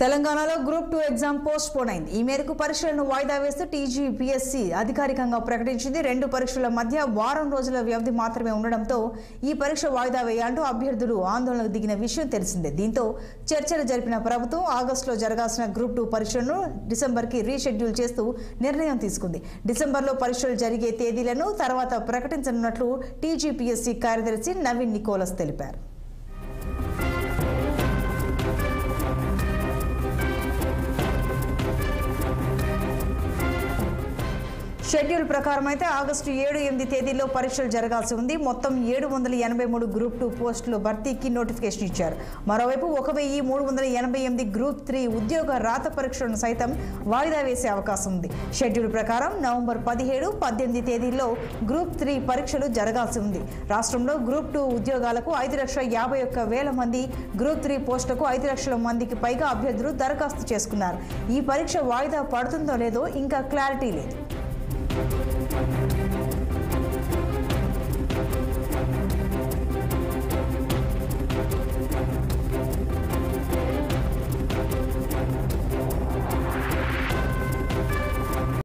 తెలంగాణలో group 2 exam post phone అయింది. ఈ మేరకు పరీక్షలను వాయిదా వేస్తూ టీజీపీఎస్సీ అధికారికంగా ప్రకటించింది. 2 పరీక్షల మధ్య వారం రోజుల వ్యవధి మాత్రమే ఉండడంతో ఈ పరీక్ష వాయిదా వేయాలంటూ అభ్యర్థులు ఆందోళనకు దిగిన విషయం తెలిసిందే. దీంతో చర్చలు జరిపిన ప్రభుత్వం ఆగస్టులో జరగాల్సిన గ్రూప్ 2 పరీక్షలను డిసెంబర్కి రీషెడ్యూల్ చేస్తూ నిర్ణయం తీసుకుంది. డిసెంబర్లో పరీక్షలు జరిగే తేదీలను తర్వాత ప్రకటించనున్నట్లు టీజీపీఎస్సీ కార్యదర్శి నవీన్ నికోలస్ తెలిపారు. షెడ్యూల్ ప్రకారం అయితే ఆగస్టు 7-8 తేదీల్లో పరీక్షలు జరగాల్సి ఉంది. మొత్తం 783 గ్రూప్ 2 పోస్టుల భర్తీకి నోటిఫికేషన్ ఇచ్చారు. మరోవైపు 1388 గ్రూప్ 3 ఉద్యోగ రాత పరీక్షలను సైతం వాయిదా వేసే అవకాశం ఉంది. షెడ్యూల్ ప్రకారం నవంబర్ 17-18 తేదీల్లో గ్రూప్ 3 పరీక్షలు జరగాల్సి ఉంది. రాష్ట్రంలో గ్రూప్ 2 ఉద్యోగాలకు 5,51,000 మంది, గ్రూప్ 3 పోస్టులకు 5 లక్షల మందికి పైగా అభ్యర్థులు దరఖాస్తు చేసుకున్నారు. ఈ పరీక్ష వాయిదా పడుతుందో లేదో ఇంకా క్లారిటీ లేదు.